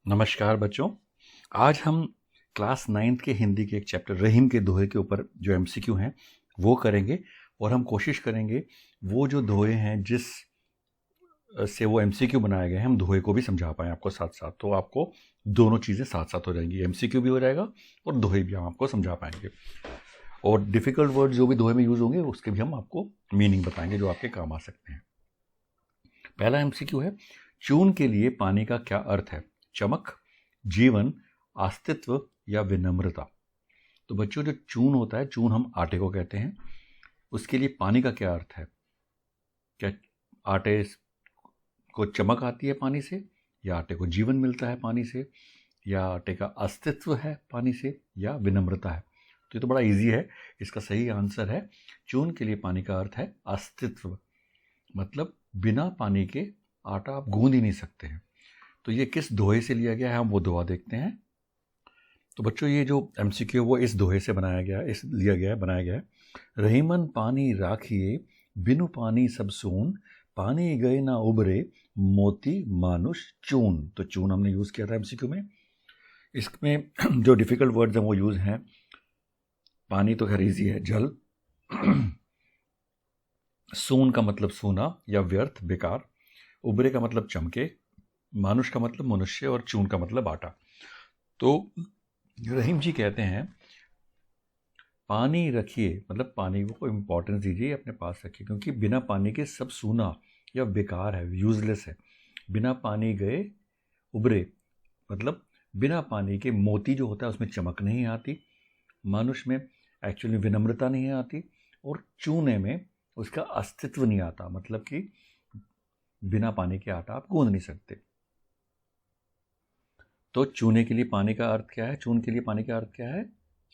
नमस्कार बच्चों। आज हम क्लास 9th के हिंदी के एक चैप्टर रहीम के दोहे के ऊपर जो एमसीक्यू हैं वो करेंगे और हम कोशिश करेंगे वो जो दोहे हैं जिस से वो एमसीक्यू बनाए गए हैं हम दोहे को भी समझा पाएँ आपको साथ साथ। तो आपको दोनों चीज़ें साथ साथ हो जाएंगी, एमसीक्यू भी हो जाएगा और दोहे भी हम आपको समझा पाएंगे और डिफ़िकल्ट वर्ड जो भी दोहे में यूज़ होंगे उसके भी हम आपको मीनिंग बताएंगे जो आपके काम आ सकते हैं। पहला एमसीक्यू है, चून के लिए पानी का क्या अर्थ है? चमक, जीवन, अस्तित्व या विनम्रता। तो बच्चों जो चून होता है, चून हम आटे को कहते हैं, उसके लिए पानी का क्या अर्थ है? क्या आटे को चमक आती है पानी से, या आटे को जीवन मिलता है पानी से, या आटे का अस्तित्व है पानी से, या विनम्रता है? तो ये तो बड़ा इजी है। इसका सही आंसर है चून के लिए पानी का अर्थ है अस्तित्व, मतलब बिना पानी के आटा आप गूंद ही नहीं सकते हैं। तो ये किस दोहे से लिया गया है हम वो दोहा देखते हैं। तो बच्चों ये जो एमसीक्यू वो इस दोहे से बनाया गया है, बनाया गया है। रहीमन पानी राखिए, बिनु पानी सब सून, पानी गए ना उबरे, मोती मानुष चून। तो चून हमने यूज़ किया था एमसीक्यू में। इसमें जो डिफ़िकल्ट वर्ड्स हैं वो यूज़ हैं, पानी तो खैर ईजी है, जल। सून का मतलब सूना या व्यर्थ, बेकार। उबरे का मतलब चमके, मानुष का मतलब मनुष्य और चून का मतलब आटा। तो रहीम जी कहते हैं पानी रखिए, मतलब पानी को इम्पोर्टेंस दीजिए, अपने पास रखिए, क्योंकि बिना पानी के सब सूना या बेकार है, यूजलेस है। बिना पानी गए उबरे, मतलब बिना पानी के मोती जो होता है उसमें चमक नहीं आती, मनुष्य में एक्चुअली विनम्रता नहीं आती, और चूने में उसका अस्तित्व नहीं आता, मतलब कि बिना पानी के आटा आप गूंद नहीं सकते। तो चूने के लिए पानी का अर्थ क्या है? चून के लिए पानी का अर्थ क्या है?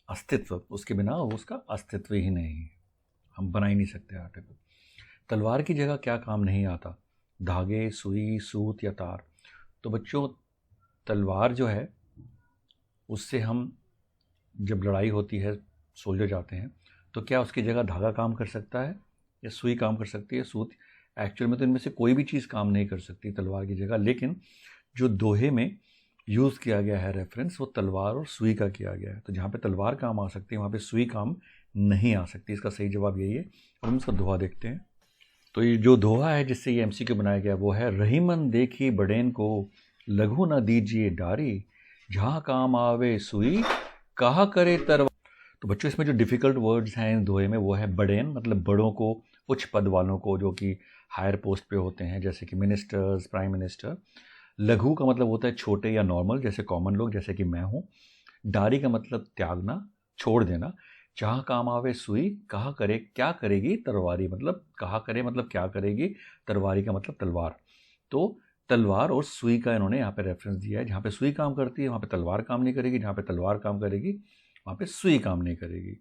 अस्तित्व। उसके बिना उसका अस्तित्व ही नहीं है, हम बना ही नहीं सकते आटे को। तलवार की जगह क्या काम नहीं आता? धागे, सुई, सूत या तार। तो बच्चों तलवार जो है उससे हम जब लड़ाई होती है, सोल्जर जाते हैं, तो क्या उसकी जगह धागा काम कर सकता है या सुई काम कर सकती है? सूत। एक्चुअल में तो इनमें से कोई भी चीज़ काम नहीं कर सकती तलवार की जगह, लेकिन जो दोहे में यूज़ किया गया है रेफरेंस, वो तलवार और सुई का किया गया है। तो जहाँ पे तलवार काम आ सकती है वहाँ पे सुई काम नहीं आ सकती। इसका सही जवाब यही है। और हम इसका दोहा देखते हैं। तो ये जो दोहा है जिससे ये एमसीक्यू बनाया गया वो है, रहीमन देखी बड़ेन को, लघु न दीजिए डारी, जहाँ काम आवे सुई, कहा करे तरवार। तो बच्चों इसमें जो डिफ़िकल्ट वर्ड्स हैं इन दोहे में वो है बड़ेन, मतलब बड़ों को, उच्च पद वालों को जो कि हायर पोस्ट पे होते हैं, जैसे कि मिनिस्टर्स, प्राइम मिनिस्टर। लघु का मतलब होता है छोटे या नॉर्मल, जैसे कॉमन लोग, जैसे कि मैं हूँ। डारी का मतलब त्यागना, छोड़ देना। जहाँ काम आवे सुई, कहा करे क्या करेगी तरवारी, मतलब कहा करे मतलब क्या करेगी, तरवारी का मतलब तलवार। तो तलवार और सुई का इन्होंने यहाँ पे रेफरेंस दिया है। जहाँ पे सुई काम करती है वहाँ पे तलवार काम नहीं करेगी, जहाँ पे तलवार काम करेगी वहाँ पे सुई काम नहीं करेगी।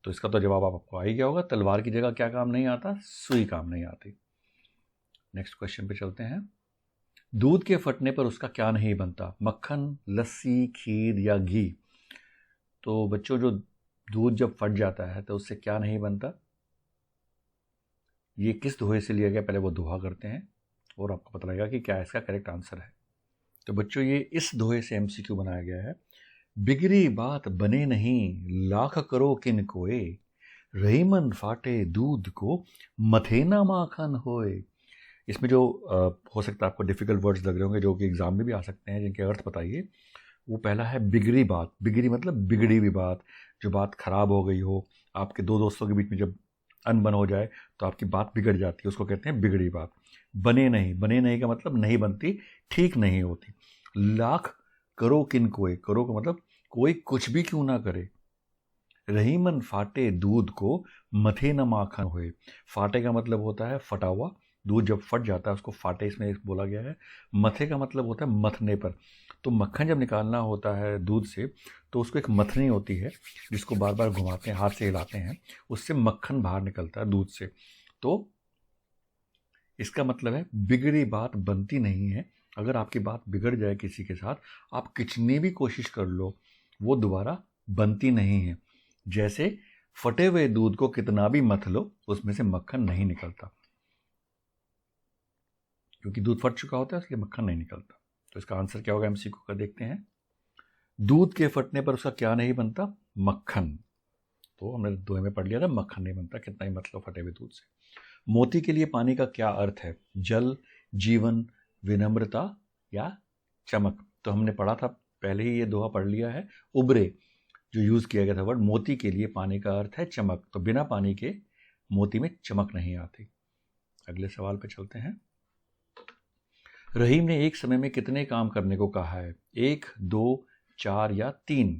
तो इसका तो जवाब आपको आ ही गया होगा, तलवार की जगह क्या काम नहीं आता? सुई काम नहीं आती। नेक्स्ट क्वेश्चन पे चलते हैं। दूध के फटने पर उसका क्या नहीं बनता? मक्खन, लस्सी, खीर या घी। तो बच्चों जो दूध जब फट जाता है तो उससे क्या नहीं बनता? ये किस दोहे से लिया गया, पहले वो दोहा करते हैं और आपको पता लगेगा कि क्या इसका करेक्ट आंसर है। तो बच्चों ये इस दोहे से एमसीक्यू बनाया गया है। बिगड़ी बात बने नहीं, लाख करो किन कोए, रहीमन फाटे दूध को, मथे ना माखन होए। इसमें जो हो सकता है आपको डिफ़िकल्ट वर्ड्स लग रहे होंगे जो कि एग्जाम में भी आ सकते हैं, जिनके अर्थ बताइए। वो पहला है बिगड़ी बात। बिगड़ी मतलब बिगड़ी हुई बात, जो बात खराब हो गई हो, आपके दो दोस्तों के बीच में जब अनबन हो जाए तो आपकी बात बिगड़ जाती है, उसको कहते हैं बिगड़ी बात। बने नहीं, बने नहीं का मतलब नहीं बनती, ठीक नहीं होती। लाख करो किन कोई, करो का मतलब कोई कुछ भी क्यों ना करे। रहीमन फाटे दूध को, मथे न माखन होए। फाटे का मतलब होता है फटा हुआ, दूध जब फट जाता है उसको फाटे इसमें बोला गया है। मथे का मतलब होता है मथने पर। तो मक्खन जब निकालना होता है दूध से तो उसको एक मथनी होती है जिसको बार बार घुमाते हैं, हाथ से हिलाते हैं, उससे मक्खन बाहर निकलता है दूध से। तो इसका मतलब है बिगड़ी बात बनती नहीं है। अगर आपकी बात बिगड़ जाए किसी के साथ, आप कितनी भी कोशिश कर लो वो दोबारा बनती नहीं है। जैसे फटे हुए दूध को कितना भी मथ लो उसमें से मक्खन नहीं निकलता, क्योंकि दूध फट चुका होता है इसलिए मक्खन नहीं निकलता। तो इसका आंसर क्या होगा एमसीक्यू का, देखते हैं। दूध के फटने पर उसका क्या नहीं बनता? मक्खन। तो हमने दोहे में पढ़ लिया था, मक्खन नहीं बनता, कितना ही मतलब फटे हुए दूध से। मोती के लिए पानी का क्या अर्थ है? जल, जीवन, विनम्रता या चमक। तो हमने पढ़ा था पहले ही, ये दोहा पढ़ लिया है। उबरे जो यूज किया गया था वर्ड, मोती के लिए पानी का अर्थ है चमक। तो बिना पानी के मोती में चमक नहीं आती। अगले सवाल पे चलते हैं। रहीम ने एक समय में कितने काम करने को कहा है? 1, 2, 4 या 3?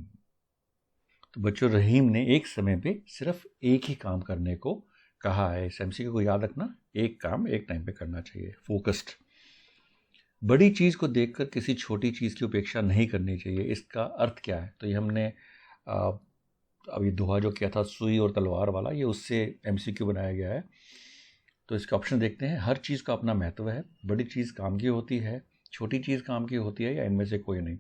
तो बच्चों, रहीम ने एक समय पे सिर्फ एक ही काम करने को कहा है। इस एमसीक्यू को याद रखना, एक काम एक टाइम पे करना चाहिए, फोकस्ड। बड़ी चीज को देखकर किसी छोटी चीज की उपेक्षा नहीं करनी चाहिए, इसका अर्थ क्या है? तो ये हमने अभी दोहा जो किया था सुई और तलवार वाला, ये उससे एमसीक्यू बनाया गया है। तो इसके ऑप्शन देखते हैं। हर चीज़ का अपना महत्व है, बड़ी चीज़ काम की होती है, छोटी चीज़ काम की होती है, या इनमें से कोई नहीं।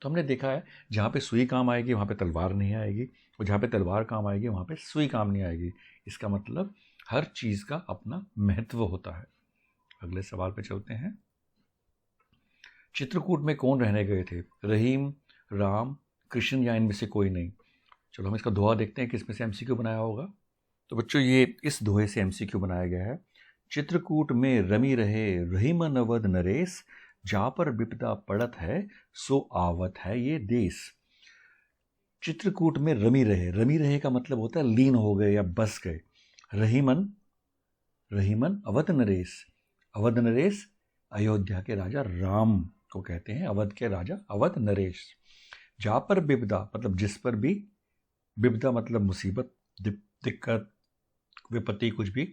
तो हमने देखा है जहाँ पे सुई काम आएगी वहाँ पे तलवार नहीं आएगी, और जहाँ पे तलवार काम आएगी वहाँ पे सुई काम नहीं आएगी। इसका मतलब हर चीज़ का अपना महत्व होता है। अगले सवाल पे चलते हैं। चित्रकूट में कौन रहने गए थे? रहीम, राम, कृष्ण या इनमें से कोई नहीं? चलो हम इसका दोहा देखते हैं किस में से एमसीक्यू बनाया होगा। तो बच्चों, ये इस दोहे से एमसीक्यू बनाया गया है। चित्रकूट में रमी रहे रहीमन अवध नरेश, जा पर विपदा पड़त है सो आवत है ये देश। चित्रकूट में रमी रहे, रमी रहे का मतलब होता है लीन हो गए या बस गए। रहीमन, रहीमन अवध नरेश, अवध नरेश अयोध्या के राजा राम को कहते हैं, अवध के राजा अवध नरेश। जा पर विपदा मतलब जिस पर भी, विपदा मतलब मुसीबत, दिक्कत, विपत्ति, कुछ भी,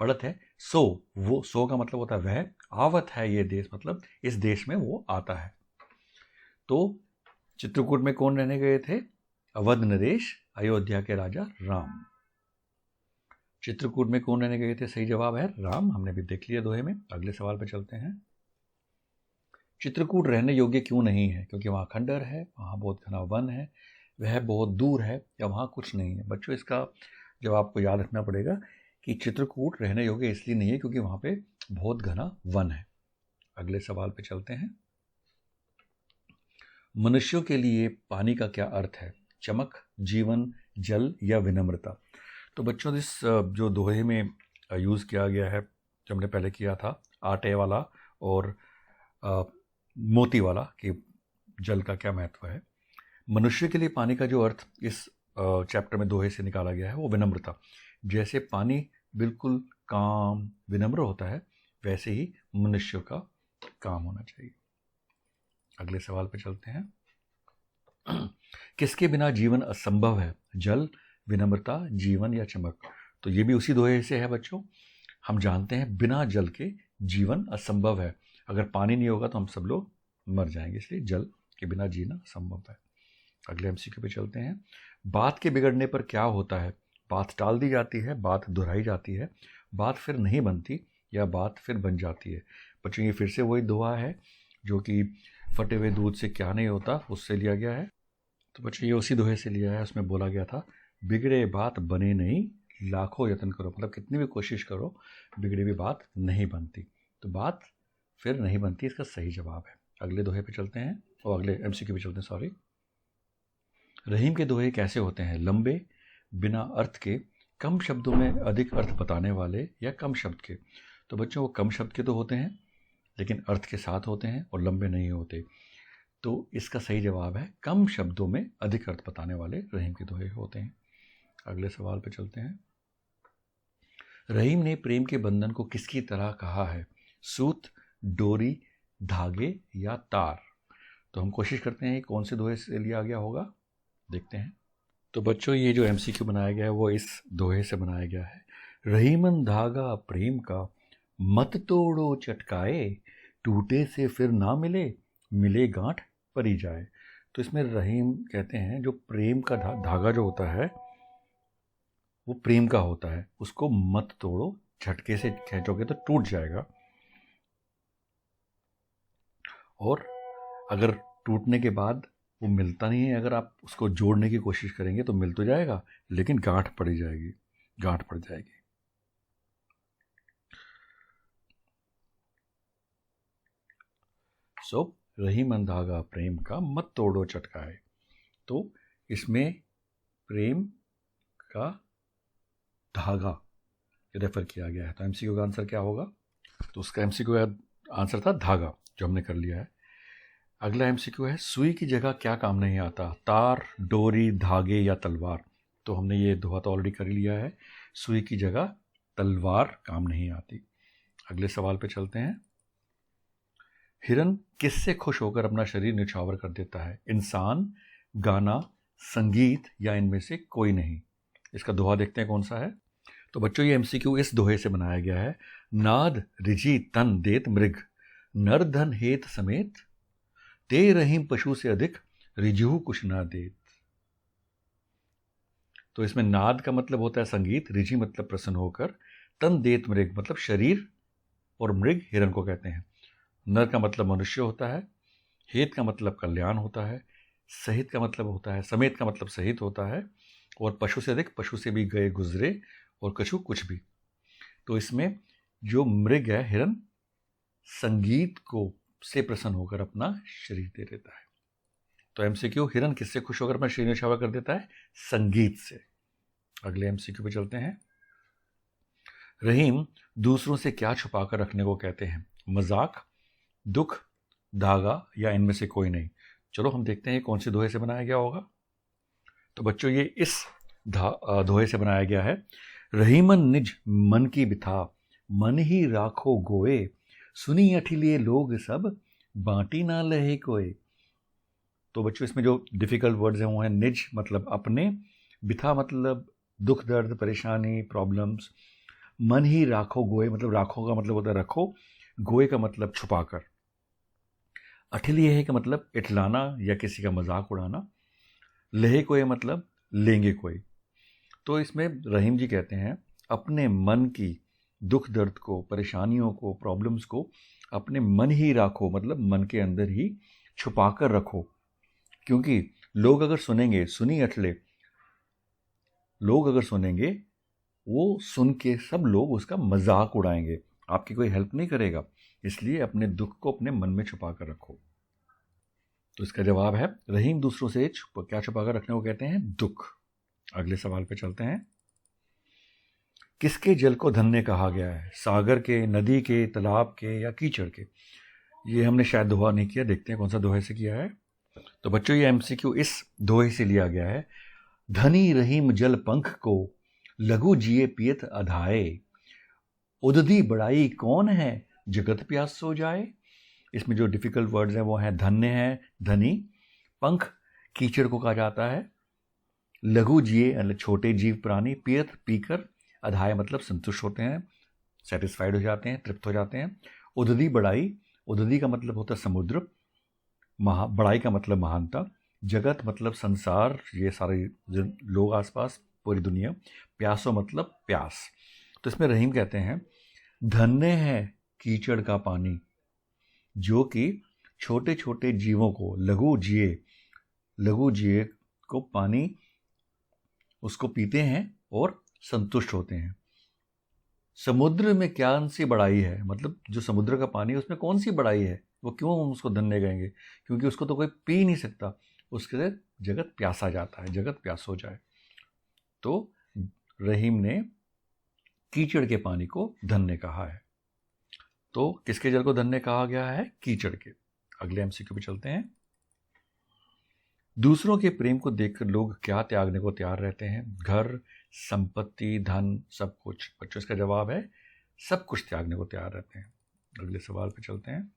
पड़त है सो, वो सो का मतलब होता है वह, आवत है ये देश मतलब इस देश में वो आता है। तो चित्रकूट में कौन रहने गए थे? अवध नरेश, अयोध्या के राजा राम। चित्रकूट में कौन रहने गए थे? सही जवाब है राम, हमने भी देख लिया दोहे में। अगले सवाल पर चलते हैं। चित्रकूट रहने योग्य क्यों नहीं है? क्योंकि वहाँ खंडर है, वहाँ बहुत घना वन है, वह बहुत दूर है, या वहाँ कुछ नहीं है? बच्चों, इसका जवाब आपको याद रखना पड़ेगा कि चित्रकूट रहने योग्य इसलिए नहीं है क्योंकि वहाँ पे बहुत घना वन है। अगले सवाल पे चलते हैं। मनुष्यों के लिए पानी का क्या अर्थ है? चमक, जीवन, जल या विनम्रता? तो बच्चों, इस जो दोहे में यूज़ किया गया है, जो हमने पहले किया था आटे वाला और मोती वाला, कि जल का क्या महत्व है। मनुष्य के लिए पानी का जो अर्थ इस चैप्टर में दोहे से निकाला गया है वो विनम्रता। जैसे पानी बिल्कुल काम, विनम्र होता है, वैसे ही मनुष्य का काम होना चाहिए। अगले सवाल पर चलते हैं। किसके बिना जीवन असंभव है? जल, विनम्रता, जीवन या चमक? तो ये भी उसी दोहे से है बच्चों। हम जानते हैं बिना जल के जीवन असंभव है। अगर पानी नहीं होगा तो हम सब लोग मर जाएंगे, इसलिए जल के बिना जीना असंभव है। अगले एमसीक्यू पे चलते हैं। बात के बिगड़ने पर क्या होता है? बात टाल दी जाती है, बात दोहराई जाती है, बात फिर नहीं बनती, या बात फिर बन जाती है? बच्चों, ये फिर से वही दोहा है जो कि फटे हुए दूध से क्या नहीं होता, उससे लिया गया है। तो बच्चों, ये उसी दोहे से लिया है। उसमें बोला गया था, बिगड़े बात बने नहीं, लाखों यत्न करो। मतलब कितनी भी कोशिश करो, बिगड़ी हुई बात नहीं बनती। तो बात फिर नहीं बनती, इसका सही जवाब है। अगले दोहे पे चलते हैं, और अगले एमसीक्यू पे चलते हैं, सॉरी। रहीम के दोहे कैसे होते हैं? लंबे, बिना अर्थ के, कम शब्दों में अधिक अर्थ बताने वाले, या कम शब्द के? तो बच्चों, वो कम शब्द के तो होते हैं लेकिन अर्थ के साथ होते हैं, और लंबे नहीं होते। तो इसका सही जवाब है कम शब्दों में अधिक अर्थ बताने वाले रहीम के दोहे होते हैं। अगले सवाल पे चलते हैं। रहीम ने प्रेम के बंधन को किसकी तरह कहा है? सूत, डोरी, धागे या तार? तो हम कोशिश करते हैं कौन से दोहे से लिया गया होगा, देखते हैं। तो बच्चों, ये जो एमसीक्यू बनाया गया है वो इस दोहे से बनाया गया है। रहीमन धागा प्रेम का, मत तोड़ो चटकाए, टूटे से फिर ना मिले, मिले गांठ परी जाए। तो इसमें रहीम कहते हैं जो प्रेम का धागा जो होता है वो प्रेम का होता है, उसको मत तोड़ो, झटके से खींचोगे तो टूट जाएगा, और अगर टूटने के बाद वो मिलता नहीं है, अगर आप उसको जोड़ने की कोशिश करेंगे तो मिल तो जाएगा लेकिन गांठ पड़ी जाएगी, गांठ पड़ जाएगी। सो रहीमन धागा प्रेम का मत तोड़ो चटकाए। तो इसमें प्रेम का धागा रेफर किया गया है। तो एमसीक्यू का आंसर क्या होगा? तो उसका एमसीक्यू का आंसर था धागा, जो हमने कर लिया है। अगला एमसीक्यू है सुई की जगह क्या काम नहीं आता? तार, डोरी, धागे या तलवार। तो हमने ये दोहा तो ऑलरेडी कर लिया है, सुई की जगह तलवार काम नहीं आती। अगले सवाल पे चलते हैं। हिरन किससे खुश होकर अपना शरीर न्यौछावर कर देता है? इंसान, गाना, संगीत या इनमें से कोई नहीं। इसका दोहा देखते हैं कौन सा है। तो बच्चों ये एमसीक्यू इस दोहे से बनाया गया है। नाद रिजी तन देत मृग, नर धन हेत समेत, ते रहीम पशु से अधिक, रिजहू कुछ ना देत। तो इसमें नाद का मतलब होता है संगीत, रिजी मतलब प्रसन्न होकर, तन देत मृग मतलब शरीर, और मृग हिरन को कहते हैं। नर का मतलब मनुष्य होता है, हेत का मतलब कल्याण होता है, सहित का मतलब होता है, समेत का मतलब सहित होता है, और पशु से अधिक पशु से भी गए गुजरे, और कछु कुछ भी। तो इसमें जो मृग है हिरन, संगीत को से प्रसन्न होकर अपना शरीर दे देता है। तो एमसीक्यू हिरन किससे खुश होकर अपना शरीर न्यौछावर कर देता है? संगीत से। अगले एमसीक्यू पे चलते हैं। रहीम दूसरों से क्या छुपा कर रखने को कहते हैं? मजाक, दुख, धागा या इनमें से कोई नहीं। चलो हम देखते हैं कौन से दोहे से बनाया गया होगा। तो बच्चों ये इस दोहे से बनाया गया है। रहीमन निज मन की बिथा, मन ही राखो गोए, सुनी अठिलिए लोग सब, बांटी ना लहे कोई। तो बच्चों इसमें जो डिफिकल्ट वर्ड्स हैं वो हैं निज मतलब अपने, बिथा मतलब दुख दर्द परेशानी प्रॉब्लम्स, मन ही राखो गोए मतलब राखो का मतलब होता है रखो, गोए का मतलब छुपा कर, अठिलिए है का मतलब इठलाना या किसी का मजाक उड़ाना, लहे कोई मतलब लेंगे कोई। तो इसमें रहीम जी कहते हैं अपने मन की दुख दर्द को, परेशानियों को, प्रॉब्लम्स को अपने मन ही राखो मतलब मन के अंदर ही छुपा कर रखो, क्योंकि लोग अगर सुनेंगे, सुनी अठले, लोग अगर सुनेंगे वो सुन के सब लोग उसका मजाक उड़ाएंगे, आपकी कोई हेल्प नहीं करेगा, इसलिए अपने दुख को अपने मन में छुपा कर रखो। तो इसका जवाब है रहीम दूसरों से क्या छुपा कर रखने को कहते हैं? दुख। अगले सवाल पे चलते हैं। किसके जल को धन्य कहा गया है? सागर के, नदी के, तालाब के या कीचड़ के? ये हमने शायद दोहा नहीं किया, देखते हैं कौन सा दोहे से किया है। तो बच्चों ये एमसीक्यू इस दोहे से लिया गया है। धनी रहीम जल पंख को, लघु जिए पियत अधाए, उदधी बड़ाई कौन है, जगत प्यास सो जाए। इसमें जो डिफिकल्ट वर्ड्स हैं वो हैं धन्य है धनी, पंख कीचड़ को कहा जाता है, लघु जिए मतलब छोटे जीव प्राणी, पियत पीकर, अधाय मतलब संतुष्ट होते हैं, सेटिस्फाइड हो जाते हैं, तृप्त हो जाते हैं, उदधी बड़ाई, उदधी का मतलब होता है समुद्र, बड़ाई का मतलब महानता, जगत मतलब संसार, ये सारे लोग आसपास पूरी दुनिया, प्यासो मतलब प्यास। तो इसमें रहीम कहते हैं धन्य है कीचड़ का पानी, जो कि छोटे छोटे जीवों को, लघु जिए को पानी उसको पीते हैं और संतुष्ट होते हैं। समुद्र में क्या सी बड़ाई है, मतलब जो समुद्र का पानी है उसमें कौन सी बड़ाई है, वो क्यों हम उसको धन्य कहेंगे, क्योंकि उसको तो कोई पी नहीं सकता, उसके लिए जगत प्यासा जाता है, जगत प्यास हो जाए। तो रहीम ने कीचड़ के पानी को धन्य कहा है। तो किसके जल को धन्य कहा गया है? कीचड़ के। अगले एमसीक्यू पे चलते हैं। दूसरों के प्रेम को देखकर लोग क्या त्यागने को तैयार रहते हैं? घर, संपत्ति, धन, सब कुछ। बच्चों इसका जवाब है सब कुछ त्यागने को तैयार रहते हैं। अगले सवाल पे चलते हैं।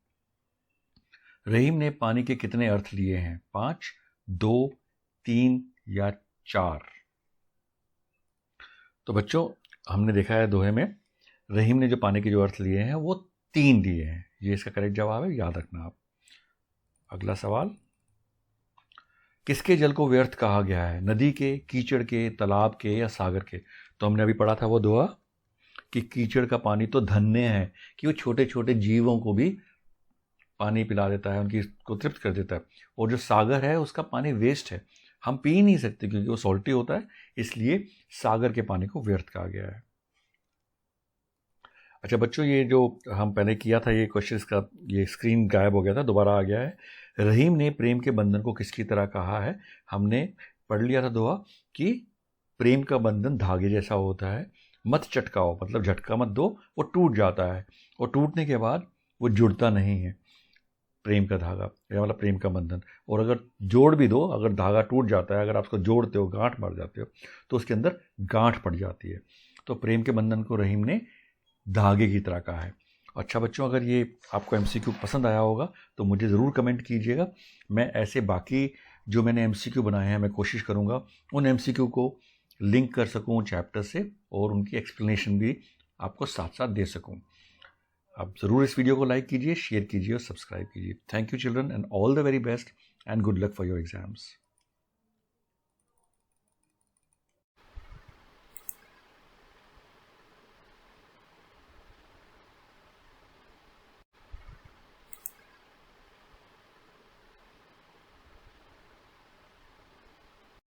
रहीम ने पानी के कितने अर्थ लिए हैं? 5, 2, 3 या 4? तो बच्चों हमने देखा है दोहे में रहीम ने जो पानी के जो अर्थ लिए हैं वो 3 लिए हैं, ये इसका करेक्ट जवाब है, याद रखना आप। अगला सवाल, किसके जल को व्यर्थ कहा गया है? नदी के, कीचड़ के, तालाब के या सागर के? तो हमने अभी पढ़ा था वो दोहा कि कीचड़ का पानी तो धन्य है कि वो छोटे छोटे जीवों को भी पानी पिला देता है, उनकी को तृप्त कर देता है, और जो सागर है उसका पानी वेस्ट है, हम पी नहीं सकते क्योंकि वो सॉल्टी होता है, इसलिए सागर के पानी को व्यर्थ कहा गया है। अच्छा बच्चों, ये जो हम पहले किया था ये क्वेश्चन का, ये स्क्रीन गायब हो गया था, दोबारा आ गया है। रहीम ने प्रेम के बंधन को किसकी तरह कहा है? हमने पढ़ लिया था दोहा कि प्रेम का बंधन धागे जैसा होता है, मत चटकाओ, मतलब झटका मत दो, वो टूट जाता है, और टूटने के बाद वो जुड़ता नहीं है प्रेम का धागा या मतलब प्रेम का बंधन। और अगर जोड़ भी दो, अगर धागा टूट जाता है, अगर आप उसको जोड़ते हो, गांठ मार जाते हो, तो उसके अंदर गांठ पड़ जाती है। तो प्रेम के बंधन को रहीम ने धागे की तरह कहा है। अच्छा बच्चों, अगर ये आपको एमसीक्यू पसंद आया होगा तो मुझे ज़रूर कमेंट कीजिएगा। मैं ऐसे बाकी जो मैंने एमसीक्यू बनाए हैं, मैं कोशिश करूँगा उन एमसीक्यू को लिंक कर सकूँ चैप्टर से, और उनकी एक्सप्लेनेशन भी आपको साथ साथ दे सकूँ। आप ज़रूर इस वीडियो को लाइक कीजिए, शेयर कीजिए और सब्सक्राइब कीजिए। Thank you children, and all the very best, and good luck for your exams.